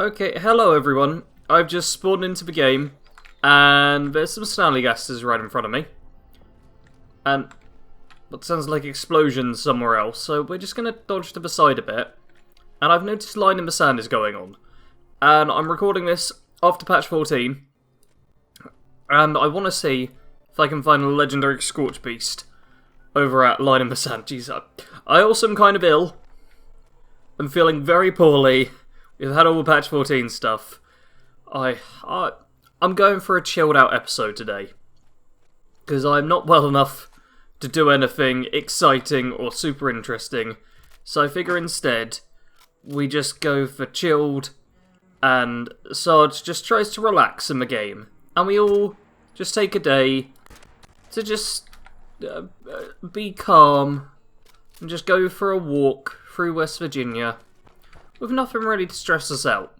Okay, hello everyone. I've just spawned into the game, and there's some snarlygasters right in front of me. And what sounds like explosions somewhere else, so we're just going to dodge to the side a bit. And I've noticed line in the sand is going on. And I'm recording this after patch 14. And I want to see if I can find a legendary Scorch Beast over at line in the sand. Jeez, I also am kind of ill. I'm feeling very poorly. We've had all the patch 14 stuff. I'm going for a chilled out episode today. Because I'm not well enough to do anything exciting or super interesting. So I figure instead, we just go for chilled, and Sarge just tries to relax in the game. And we all just take a day to just be calm and just go for a walk through West Virginia with nothing really to stress us out.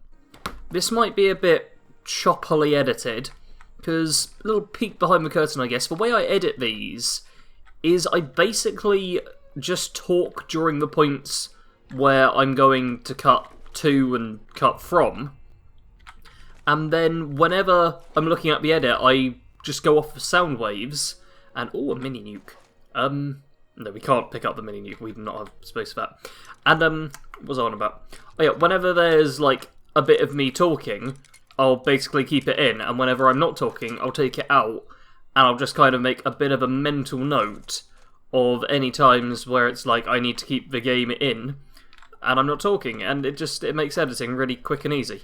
This might be a bit choppily edited, because a little peek behind the curtain, I guess. The way I edit these is I basically just talk during the points where I'm going to cut to and cut from, and then whenever I'm looking at the edit, I just go off the sound waves, and a mini nuke. No, we can't pick up the mini nuke, we do not have space for that. And, what was I on about? Oh yeah, whenever there's, like, a bit of me talking, I'll basically keep it in, and whenever I'm not talking, I'll take it out, and I'll just kind of make a bit of a mental note of any times where it's like, I need to keep the game in, and I'm not talking, and it makes editing really quick and easy.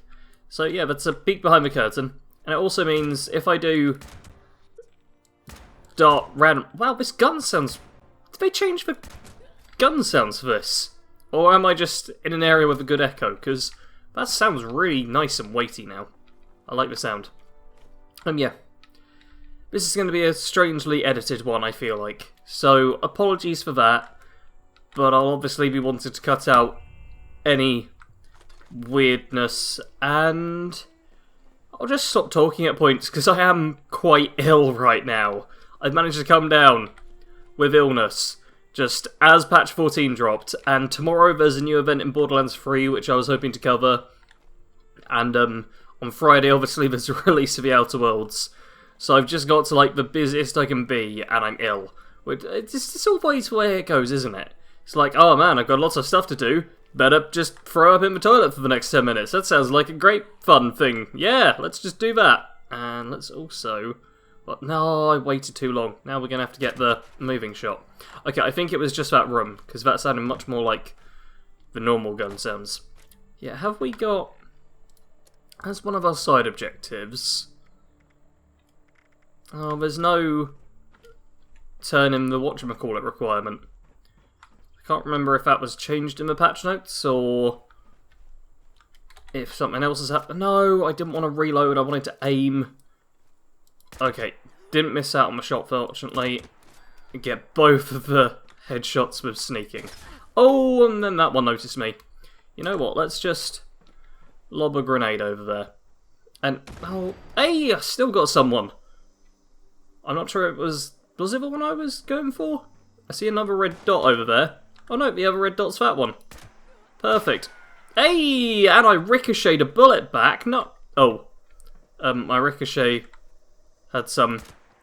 So yeah, that's a peek behind the curtain, and it also means if I do dart random... Wow, this gun sounds... Did they change the gun sounds for this? Or am I just in an area with a good echo? Because that sounds really nice and weighty now. I like the sound. Yeah. This is going to be a strangely edited one, I feel like. So, apologies for that. But I'll obviously be wanting to cut out any weirdness. And I'll just stop talking at points, because I am quite ill right now. I've managed to come down with illness just as patch 14 dropped, and tomorrow there's a new event in Borderlands 3 which I was hoping to cover, and on Friday obviously there's a release of the Outer Worlds, so I've just got to like the busiest I can be, and I'm ill. It's always the way it goes, isn't it? It's like, oh man, I've got lots of stuff to do, better just throw up in the toilet for the next 10 minutes, that sounds like a great fun thing. Yeah, let's just do that. And let's also... But no, I waited too long. Now we're going to have to get the moving shot. Okay, I think it was just that room, because that sounded much more like the normal gun sounds. Yeah, have we got... As one of our side objectives... Oh, there's no turning the whatchamacallit requirement. I can't remember if that was changed in the patch notes, or if something else has happened. No, I didn't want to reload, I wanted to aim. Okay, didn't miss out on the shot, fortunately. Get both of the headshots with sneaking. Oh, and then that one noticed me. You know what, let's just lob a grenade over there. And, oh, hey, I still got someone. I'm not sure it was it the one I was going for? I see another red dot over there. Oh no, the other red dot's that one. Perfect. Hey, and I ricocheted a bullet back, not... Oh, my ricochet had some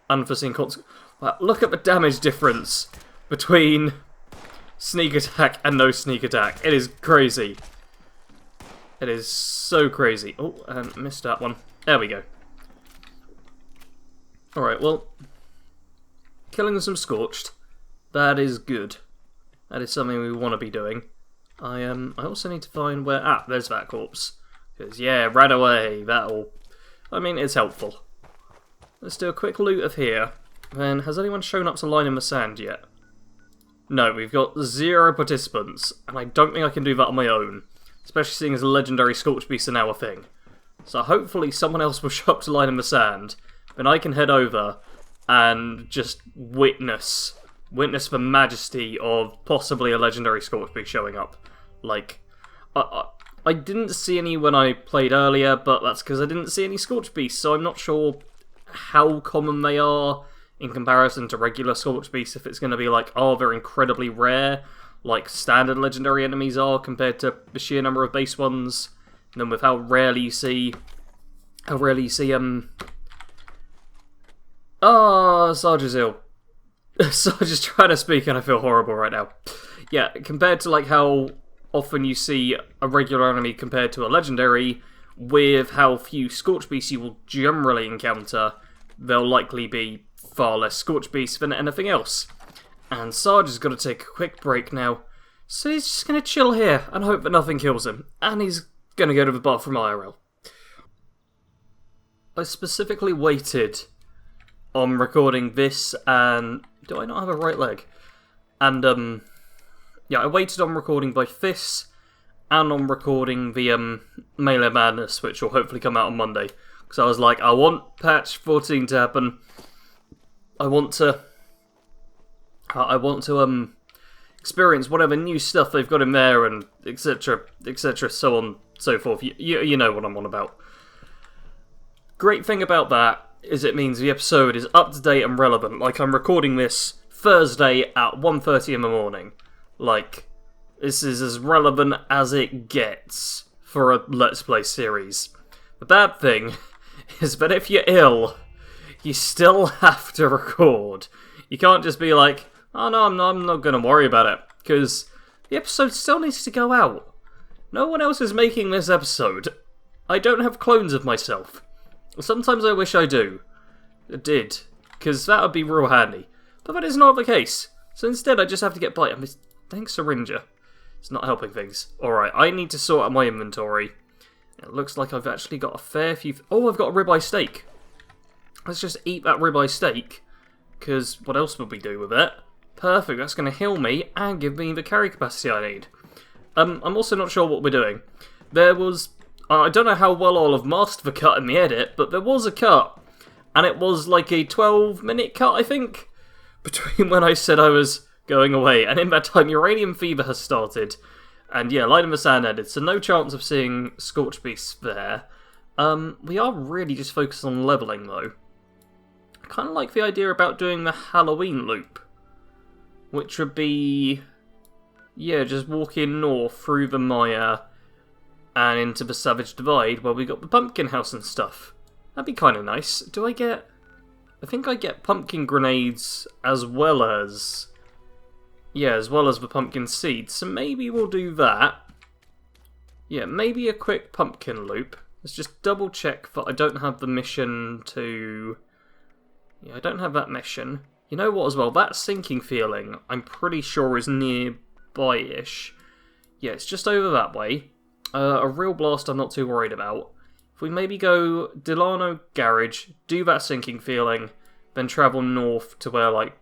unforeseen consequences. Wow, look at the damage difference between sneak attack and no sneak attack. It is crazy. It is so crazy. Oh, and missed that one. There we go. Alright, well, killing some Scorched, that is good. That is something we want to be doing. I also need to find where... Ah, there's that corpse. Because, yeah, right away, that'll... I mean, it's helpful. Let's do a quick loot of here. Then, has anyone shown up to line in the sand yet? No, we've got 0 participants, and I don't think I can do that on my own. Especially seeing as a legendary Scorch Beast are now a thing. So hopefully someone else will show up to line in the sand, then I can head over and just witness the majesty of possibly a legendary Scorch Beast showing up. Like, I didn't see any when I played earlier, but that's because I didn't see any Scorch Beasts, so I'm not sure how common they are in comparison to regular Scorch Beasts, if it's going to be like, oh, they're incredibly rare, like standard legendary enemies are compared to the sheer number of base ones. And then with how rarely you see... Sarge is ill. Sarge is trying to speak and I feel horrible right now. Yeah, compared to like how often you see a regular enemy compared to a legendary, with how few Scorch Beasts you will generally encounter, there'll likely be far less Scorch Beasts than anything else. And Sarge has got to take a quick break now, so he's just going to chill here and hope that nothing kills him. And he's going to go to the bathroom IRL. I specifically waited on recording this and... Do I not have a right leg? And, yeah, I waited on recording both this and on recording the, Melee Madness, which will hopefully come out on Monday. Because I was like, I want patch 14 to happen. I want to, experience whatever new stuff they've got in there, and etc, etc, so on, so forth. You know what I'm on about. Great thing about that is it means the episode is up to date and relevant. Like, I'm recording this Thursday at 1:30 in the morning. Like, this is as relevant as it gets for a Let's Play series. The bad thing is that if you're ill, you still have to record. You can't just be like, oh no, I'm not going to worry about it, because the episode still needs to go out. No one else is making this episode. I don't have clones of myself. Sometimes I wish I did, because that would be real handy. But that is not the case. So instead I just have to get by. Thanks, Syringer. It's not helping things. Alright, I need to sort out my inventory. It looks like I've actually got a fair few... Oh, I've got a ribeye steak. Let's just eat that ribeye steak, because what else would we do with it? Perfect, that's going to heal me and give me the carry capacity I need. I'm also not sure what we're doing. There was... I don't know how well I'll have mastered the cut in the edit, but there was a cut. And it was like a 12-minute cut, I think, between when I said I was going away. And in that time, Uranium Fever has started. And yeah, Light in the Sand ended, so no chance of seeing Scorch Beasts there. We are really just focused on leveling, though. I kind of like the idea about doing the Halloween loop, which would be... yeah, just walking north through the Mire and into the Savage Divide, where we got the pumpkin house and stuff. That'd be kind of nice. Do I get... I think I get pumpkin grenades as well as... yeah, as well as the pumpkin seeds, so maybe we'll do that. Yeah, maybe a quick pumpkin loop. Let's just double check that I don't have the mission to... yeah, I don't have that mission. You know what as well, that sinking feeling, I'm pretty sure is nearby-ish. Yeah, it's just over that way. A real blast I'm not too worried about. If we maybe go Delano Garage, do that sinking feeling, then travel north to where, like,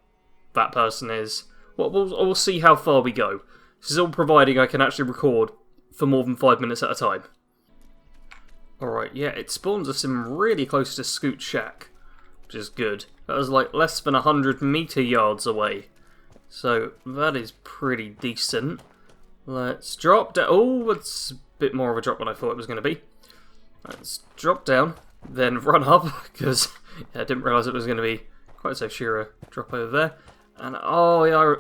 that person is. We'll see how far we go. This is all providing I can actually record for more than 5 minutes at a time. Alright, yeah, it spawns us in really close to Scoot Shack, which is good. That was like less than 100 meter yards away. So that is pretty decent. Let's drop down. Oh, it's a bit more of a drop than I thought it was going to be. Let's drop down, then run up, because yeah, I didn't realise it was going to be quite so sheer a drop over there. And oh yeah,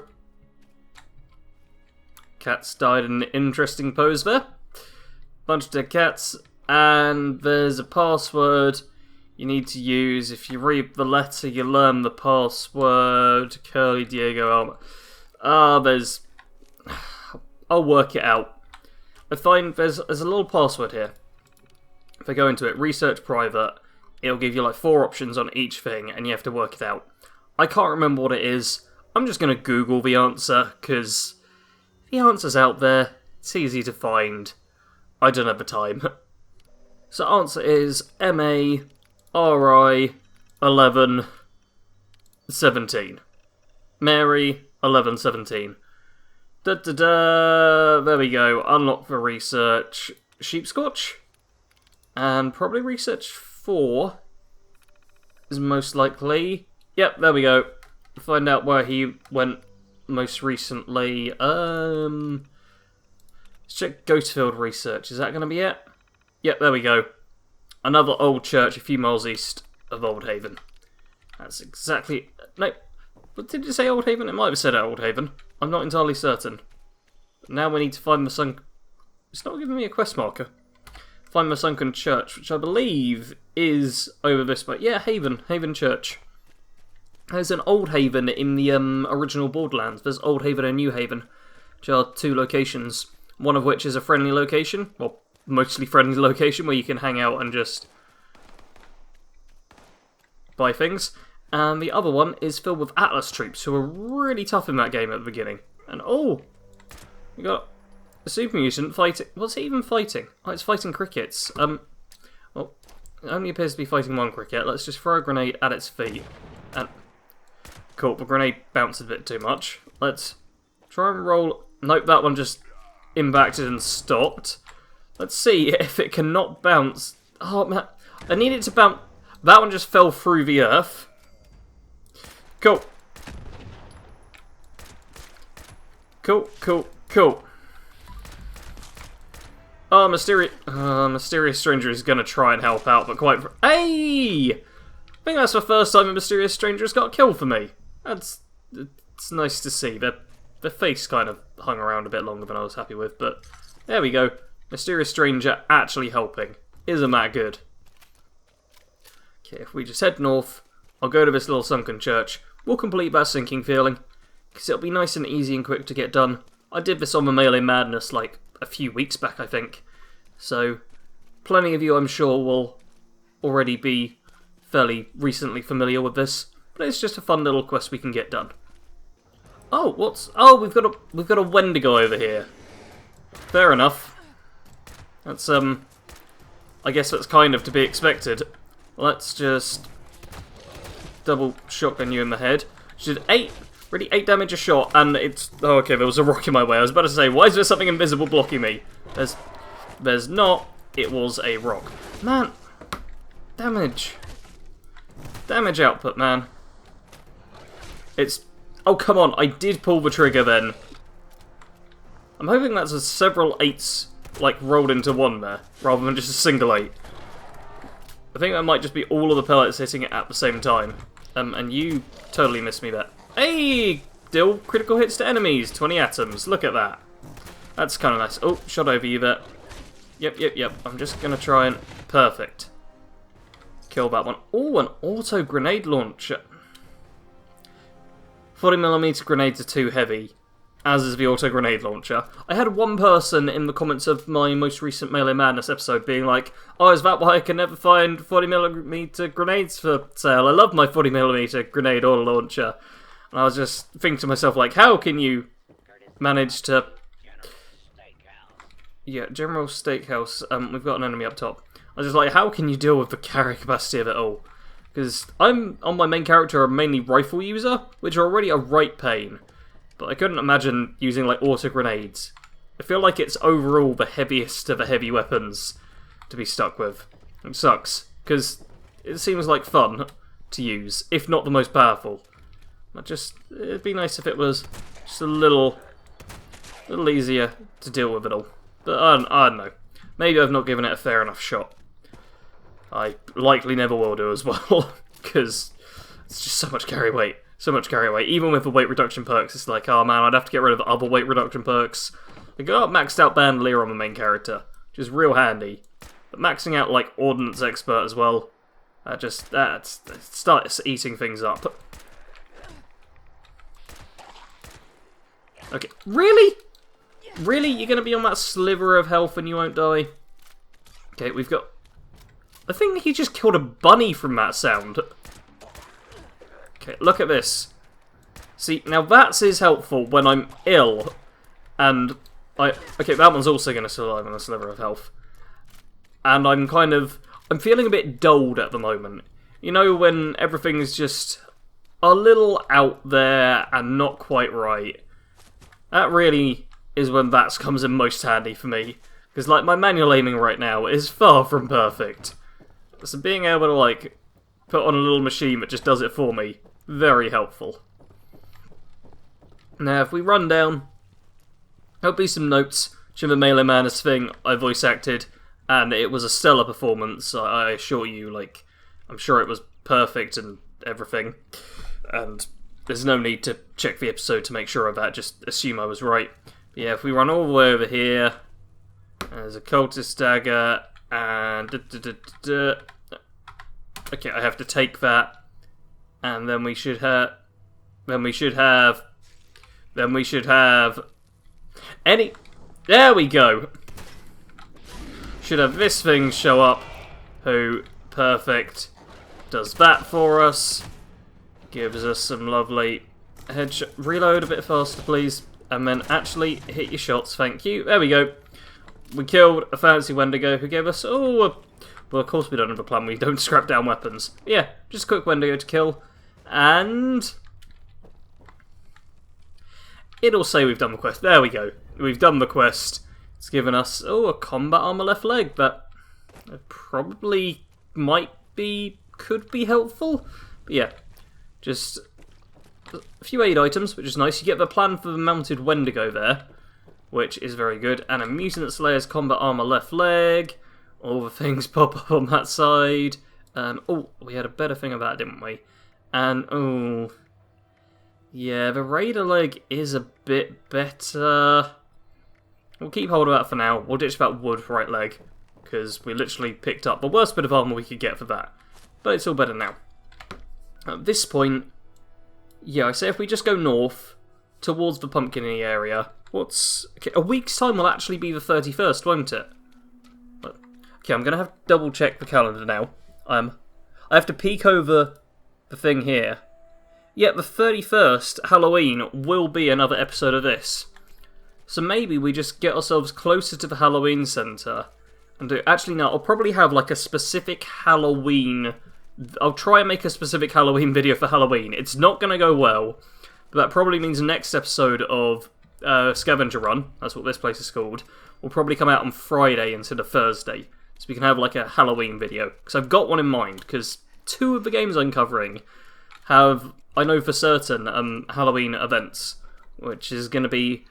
cats died in an interesting pose there. Bunch of dead cats, and there's a password you need to use. If you read the letter, you learn the password. Curly Diego Alma. There's... I'll work it out. I find there's a little password here. If I go into it, research private, it'll give you like 4 options on each thing, and you have to work it out. I can't remember what it is. I'm just going to Google the answer, because the answer's out there. It's easy to find. I don't have the time. So answer is MARI 1117. Mary 1117. There we go. Unlock for research. Sheepscorch. And probably research 4 is most likely. Yep, there we go. Find out where he went most recently. Let's check Ghostfield research. Is that going to be it? Yep, there we go. Another old church a few miles east of Old Haven. That's exactly... No, but did it say Old Haven? It might have said Old Haven. I'm not entirely certain. Now we need to find the sun... It's not giving me a quest marker. find my sunken church, which I believe is over this way. Yeah, Haven Church. There's an Old Haven in the original Borderlands. There's Old Haven and New Haven, which are 2 locations. One of which is a friendly location, well, mostly friendly location, where you can hang out and just buy things. And the other one is filled with Atlas troops, who are really tough in that game at the beginning. And oh, we got a super mutant fighting. What's it even fighting? Oh, it's fighting crickets. Well, it only appears to be fighting one cricket. Let's just throw a grenade at its feet. And cool, the grenade bounced a bit too much. Let's try and roll. Nope, that one just impacted and stopped. Let's see if it cannot bounce. Oh man, I need it to bounce. That one just fell through the earth. Cool. Cool. Oh, Mysterious Stranger is gonna try and help out, but quite. Hey! I think that's the first time a Mysterious Stranger has got killed for me. It's nice to see. Their face kind of hung around a bit longer than I was happy with, but there we go. Mysterious Stranger actually helping. Isn't that good? Okay, if we just head north, I'll go to this little sunken church. We'll complete that sinking feeling, because it'll be nice and easy and quick to get done. I did this on the Melee Madness like a few weeks back, I think. So, plenty of you, I'm sure, will already be fairly recently familiar with this. But it's just a fun little quest we can get done. Oh, we've got a Wendigo over here. Fair enough. That's I guess that's kind of to be expected. Let's just double shotgun you in the head. She did 8 damage a shot, and it's... Oh, okay, there was a rock in my way. I was about to say, why is there something invisible blocking me? There's not. It was a rock. Man, damage. Damage output, man. It's... Oh, come on, I did pull the trigger then. I'm hoping that's several 8s, like, rolled into one there, rather than just a single 8. I think that might just be all of the pellets hitting it at the same time. And you totally missed me there. Hey! Deal critical hits to enemies, 20 atoms, look at that. That's kind of nice. Oh, shot over you there. Yep. I'm just going to try and... Perfect. Kill that one. Oh, an auto grenade launcher. 40mm grenades are too heavy, as is the auto grenade launcher. I had one person in the comments of my most recent Melee Madness episode being like, oh, is that why I can never find 40mm grenades for sale? I love my 40mm grenade auto launcher. And I was just thinking to myself, like, how can you manage to... Yeah, General Steakhouse. We've got an enemy up top. I was just like, how can you deal with the carry capacity of it all? Because I'm, on my main character, a mainly rifle user, which are already a right pain. But I couldn't imagine using, like, auto grenades. I feel like it's overall the heaviest of the heavy weapons to be stuck with. It sucks, because it seems like fun to use, if not the most powerful. But just, it'd be nice if it was just a little easier to deal with it all. But I don't know. Maybe I've not given it a fair enough shot. I likely never will do as well, because it's just so much carry weight. So much carry weight. Even with the weight reduction perks, it's like, oh man, I'd have to get rid of the other weight reduction perks. I got maxed out bandolier on the main character, which is real handy. But maxing out, like, Ordnance Expert as well, that starts eating things up. Okay, really? Really? You're going to be on that sliver of health and you won't die? Okay, we've got... I think he just killed a bunny from that sound. Okay, look at this. See, now that's helpful when I'm ill. And okay, that one's also going to survive on a sliver of health. And I'm feeling a bit dulled at the moment. You know, when everything's just a little out there and not quite right. That really is when that comes in most handy for me. Because, like, my manual aiming right now is far from perfect. So being able to, like, put on a little machine that just does it for me, very helpful. Now, if we run down, there'll be some notes. Shimmer Melee Madness thing I voice acted, and it was a stellar performance, I assure you. Like, I'm sure it was perfect and everything. And there's no need to check the episode to make sure of that, just assume I was right. But yeah, if we run all the way over here, there's a cultist dagger, And... Okay, I have to take that. And then we should have... Then we should have... Any... There we go! Should have this thing show up. Who, perfect, does that for us. Gives us some lovely headshot. Reload a bit faster, please. And then actually hit your shots, thank you. There we go. We killed a fancy Wendigo who gave us... Oh, well, of course we don't have a plan. We don't scrap down weapons. Yeah, just a quick Wendigo to kill. And... it'll say we've done the quest. There we go. We've done the quest. It's given us, oh, a combat armor left leg. That probably might be, could be helpful. But yeah, just a few aid items, which is nice. You get the plan for the mounted Wendigo there, which is very good. And a Mutant Slayer's combat armor left leg. All the things pop up on that side. Oh, we had a better thing of that, didn't we? And, oh... yeah, the Raider leg is a bit better. We'll keep hold of that for now. We'll ditch that wood right leg, because we literally picked up the worst bit of armor we could get for that. But it's all better now. At this point, yeah, I say if we just go north, towards the pumpkin-y area, okay, a week's time will actually be the 31st, won't it? Okay, I'm going to have to double check the calendar now. I have to peek over the thing here. Yeah, the 31st, Halloween, will be another episode of this. So maybe we just get ourselves closer to the Halloween centre. And do... actually, no, I'll probably have like a specific Halloween... I'll try and make a specific Halloween video for Halloween. It's not going to go well. But that probably means the next episode of Scavenger Run, that's what this place is called, will probably come out on Friday instead of Thursday. So we can have like a Halloween video. Because I've got one in mind, because 2 of the games I'm covering have... I know for certain Halloween events, which is going to be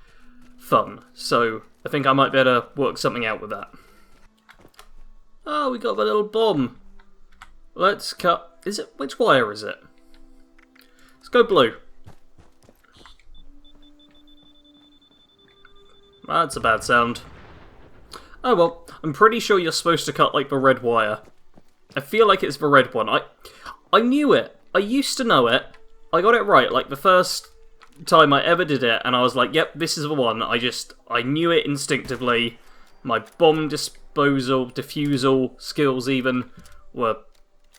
fun. So I think I might be able to work something out with that. Oh, we got the little bomb. Let's cut... is it? Which wire is it? Let's go blue. That's a bad sound. Oh well, I'm pretty sure you're supposed to cut like the red wire. I feel like it's the red one. I knew it. I used to know it. I got it right, like the first time I ever did it, and I was like, yep, this is the one. I knew it instinctively. My bomb diffusal skills even were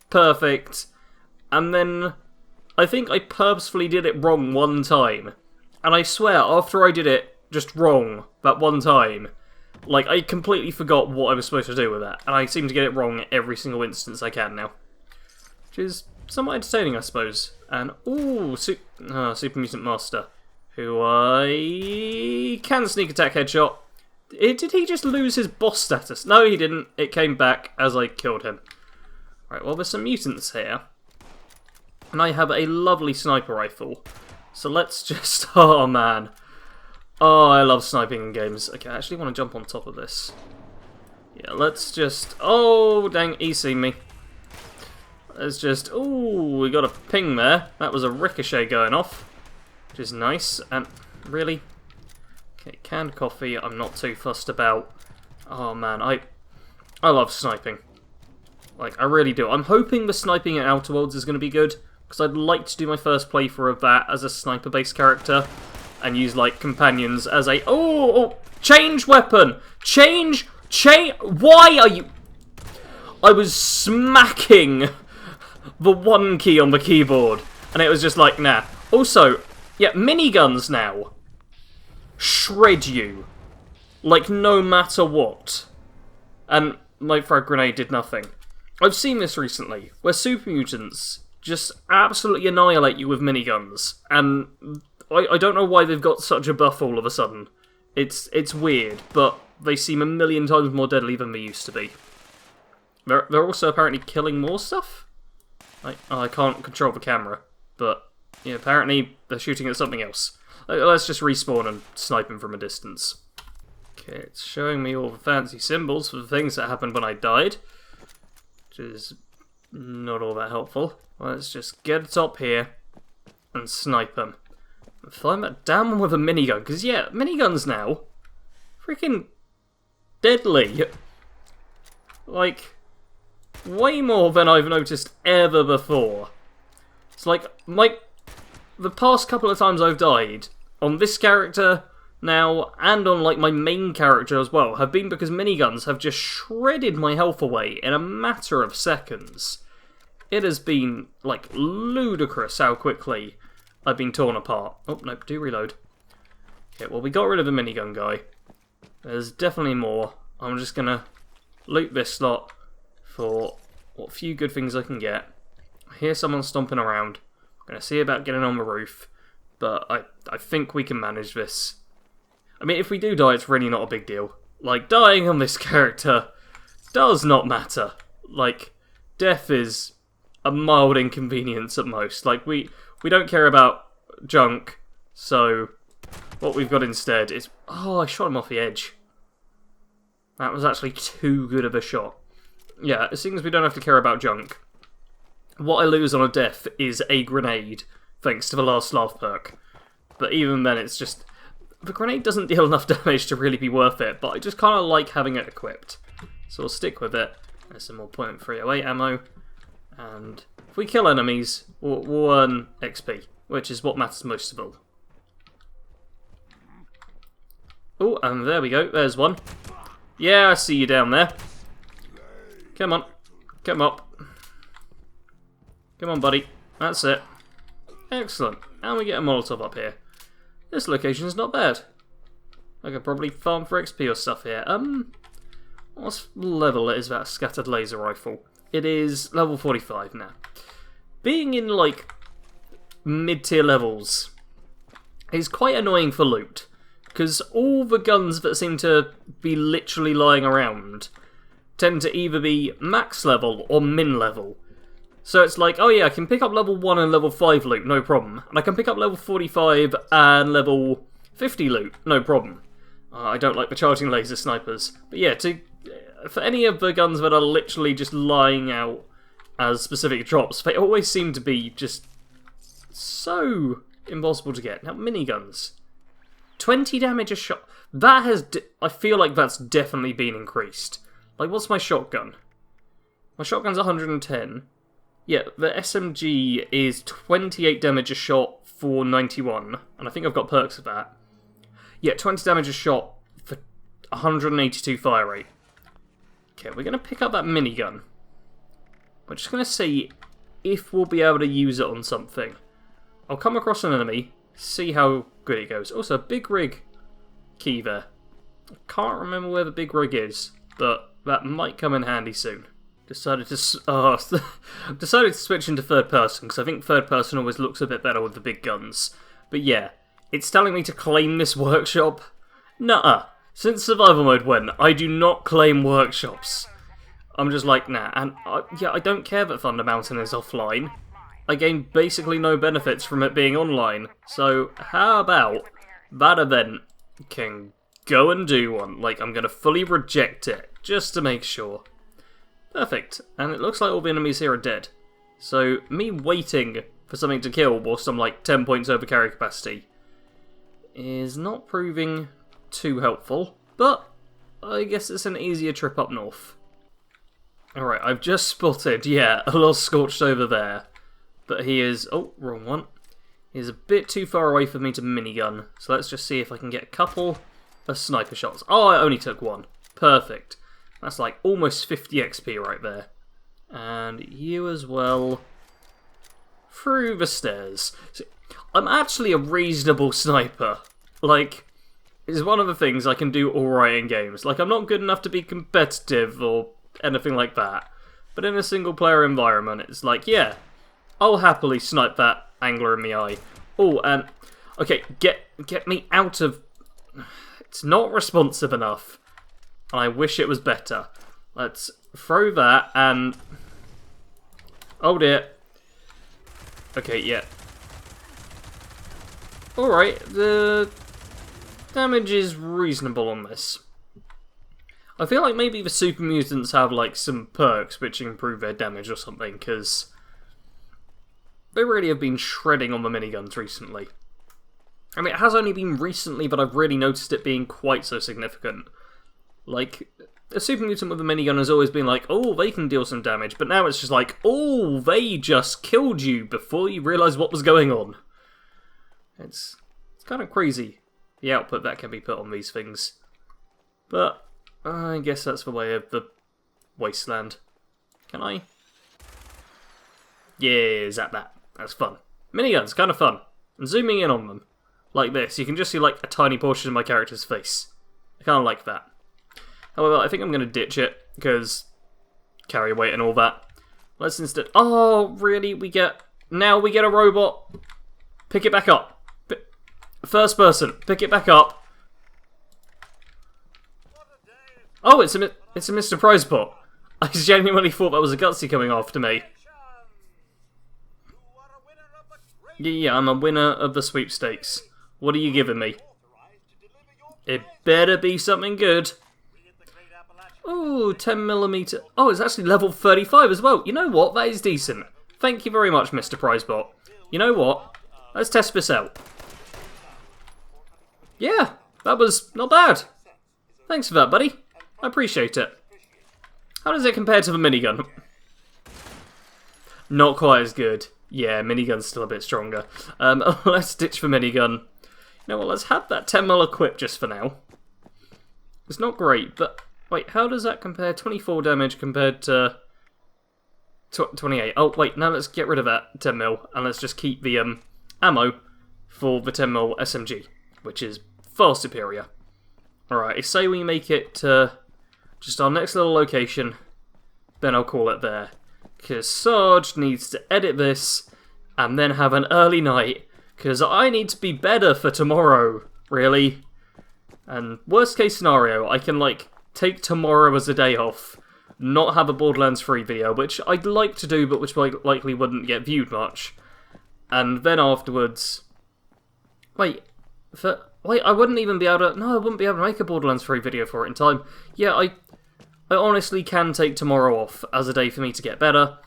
perfect. And then I think I purposefully did it wrong one time. And I swear, after I did it just wrong that one time, like, I completely forgot what I was supposed to do with that. And I seem to get it wrong every single instance I can now. Which is somewhat entertaining, I suppose. And, ooh, Super Mutant Master, who I can sneak attack headshot. Did he just lose his boss status? No, he didn't. It came back as I killed him. Right, well, there's some mutants here. And I have a lovely sniper rifle. So let's just... oh, man. Oh, I love sniping in games. Okay, I actually want to jump on top of this. Yeah, let's just... oh, dang, he's seen me. Let's just... ooh, we got a ping there. That was a ricochet going off, which is nice. And really? Okay, canned coffee, I'm not too fussed about. Oh man, I love sniping. Like, I really do. I'm hoping the sniping at Outer Worlds is going to be good, because I'd like to do my first playthrough of that as a sniper-based character, and use, like, companions as a... oh, change weapon! Change! Why are you... I was smacking the 1 key on the keyboard, and it was just like, nah. Also, yeah, miniguns now shred you, like, no matter what. And my frag grenade did nothing. I've seen this recently, where super mutants just absolutely annihilate you with miniguns, and I don't know why they've got such a buff all of a sudden. It's weird, but they seem a million times more deadly than they used to be. They're also apparently killing more stuff? I can't control the camera, but yeah, apparently they're shooting at something else. Let's just respawn and snipe him from a distance. Okay, it's showing me all the fancy symbols for the things that happened when I died, which is not all that helpful. Let's just get it up here and snipe him. Find that damn one with a minigun, because yeah, miniguns now, freaking deadly. Like, way more than I've noticed ever before. It's like, the past couple of times I've died, on this character now, and on like my main character as well, have been because miniguns have just shredded my health away in a matter of seconds. It has been, like, ludicrous how quickly I've been torn apart. Oh, no, do reload. Okay, well, we got rid of the minigun guy. There's definitely more. I'm just gonna loot this slot for what few good things I can get. I hear someone stomping around. I'm gonna see about getting on the roof, but I think we can manage this. I mean, if we do die, it's really not a big deal. Like, dying on this character does not matter. Like, death is a mild inconvenience at most. Like, we don't care about junk, so what we've got instead is... Oh, I shot him off the edge. That was actually too good of a shot. Yeah, as soon as we don't have to care about junk, what I lose on a death is a grenade, thanks to the last laugh perk. But even then, it's just... The grenade doesn't deal enough damage to really be worth it, but I just kind of like having it equipped. So we'll stick with it. There's some more .308 ammo. And if we kill enemies, we'll earn XP, which is what matters most of all. Oh, and there we go. There's one. Yeah, I see you down there. Come on. Come up. Come on, buddy. That's it. Excellent. And we get a Molotov up here. This location's not bad. I could probably farm for XP or stuff here. What level is that scattered laser rifle? It is level 45 now. Being in, like, mid-tier levels is quite annoying for loot, because all the guns that seem to be literally lying around tend to either be max level or min level. So it's like, oh yeah, I can pick up level 1 and level 5 loot, no problem. And I can pick up level 45 and level 50 loot, no problem. I don't like the charging laser snipers. But yeah, for any of the guns that are literally just lying out as specific drops, they always seem to be just so impossible to get. Now, miniguns. 20 damage a shot. That has... I feel like that's definitely been increased. Like, what's my shotgun? My shotgun's 110. Yeah, the SMG is 28 damage a shot for 91. And I think I've got perks for that. Yeah, 20 damage a shot for 182 fire rate. Okay, we're going to pick up that minigun. We're just going to see if we'll be able to use it on something. I'll come across an enemy, see how good it goes. Also, big rig key there. I can't remember where the big rig is, but that might come in handy soon. Decided to switch into third person, because I think third person always looks a bit better with the big guns. But yeah, it's telling me to claim this workshop. Nuh-uh. Since survival mode went, I do not claim workshops. I'm just like, nah. And yeah, I don't care that Thunder Mountain is offline. I gain basically no benefits from it being online. So how about that event can go and do one? Like, I'm going to fully reject it, just to make sure. Perfect. And it looks like all the enemies here are dead. So me waiting for something to kill whilst I'm like 10 points over carry capacity is not proving too helpful, but I guess it's an easier trip up north. Alright, I've just spotted, yeah, a Lost Scorched over there. But he is... oh, wrong one. He's a bit too far away for me to minigun, so let's just see if I can get a couple of sniper shots. Oh, I only took one. Perfect. That's like almost 50 XP right there. And you as well. Through the stairs. See, I'm actually a reasonable sniper. Like, it's one of the things I can do alright in games. Like, I'm not good enough to be competitive or anything like that. But in a single player environment, it's like, yeah, I'll happily snipe that angler in the eye. Oh, and... okay, get me out of... It's not responsive enough. And I wish it was better. Let's throw that and... oh dear. Okay, yeah. Alright, the damage is reasonable on this. I feel like maybe the super mutants have like some perks which improve their damage or something, because they really have been shredding on the miniguns recently. I mean, it has only been recently that I've really noticed it being quite so significant. Like, a super mutant with a minigun has always been like, oh, they can deal some damage, but now it's just like, oh, they just killed you before you realised what was going on. It's kind of crazy, the output that can be put on these things. But I guess that's the way of the wasteland. Can I? Yeah, zap that. That's fun. Miniguns, kind of fun. And zooming in on them, like this, you can just see like a tiny portion of my character's face. I kind of like that. However, I think I'm going to ditch it, because carry weight and all that. Let's instead... Oh, really? Now we get a robot. Pick it back up. First person, pick it back up. Oh, it's a Mr. Prizebot. I genuinely thought that was a Gutsy coming after me. Yeah, I'm a winner of the sweepstakes. What are you giving me? It better be something good. Ooh, 10mm. Oh, it's actually level 35 as well. You know what? That is decent. Thank you very much, Mr. Prizebot. You know what? Let's test this out. Yeah, that was not bad. Thanks for that, buddy. I appreciate it. How does it compare to the minigun? Not quite as good. Yeah, minigun's still a bit stronger. Let's ditch the minigun. You know what, let's have that 10mm equipped just for now. It's not great, but... Wait, how does that compare? 24 damage compared to... 28. Oh, wait, now let's get rid of that 10mm, and let's just keep the ammo for the 10mm SMG, which is far superior. Alright, say we make it to just our next little location, then I'll call it there. Because Sarge needs to edit this, and then have an early night, because I need to be better for tomorrow, really. And worst case scenario, I can, like, take tomorrow as a day off, not have a Borderlands 3 video, which I'd like to do, but which likely wouldn't get viewed much. And then afterwards... Wait, I wouldn't even be able to... No, I wouldn't be able to make a Borderlands 3 video for it in time. Yeah, I honestly can take tomorrow off as a day for me to get better,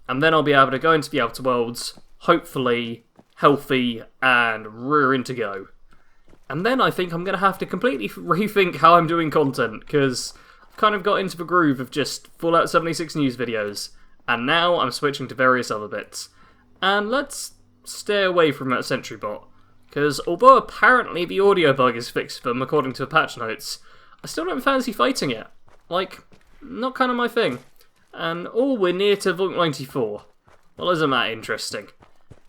and then I'll be able to go into the Outer Worlds, hopefully healthy and rearing to go. And then I think I'm going to have to completely rethink how I'm doing content, because I've kind of got into the groove of just Fallout 76 news videos, and now I'm switching to various other bits. And let's stay away from that sentry bot, because although apparently the audio bug is fixed for them according to the patch notes, I still don't fancy fighting it. Like, not kind of my thing. And, oh, we're near to Vault 94. Well, isn't that interesting?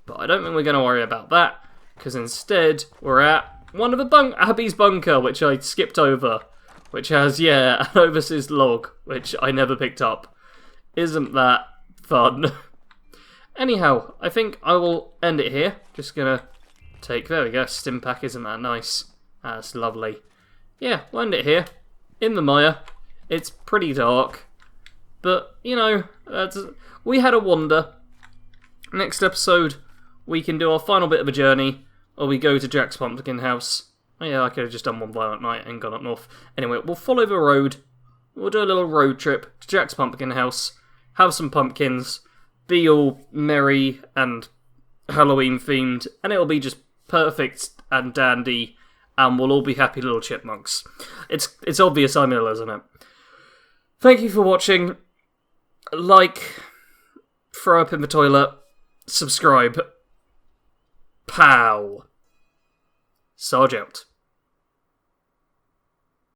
But I don't think we're going to worry about that, because instead we're at one of the Abby's bunker, which I skipped over, which has, yeah, an overseas log, which I never picked up. Isn't that fun? Anyhow, I think I will end it here. Just gonna take, there we go, stim pack, isn't that nice? That's lovely. Yeah, we'll end it here. In the mire. It's pretty dark. But, you know, we had a wander. Next episode, we can do our final bit of a journey, or we go to Jack's Pumpkin House. Oh yeah, I could have just done one violent night and gone up north. Anyway, we'll follow the road. We'll do a little road trip to Jack's Pumpkin House, have some pumpkins, be all merry and Halloween themed, and it'll be just perfect and dandy, and we'll all be happy little chipmunks. It's obvious I'm ill, isn't it? Thank you for watching. Like, throw up in the toilet, subscribe. Pow. Sarge out.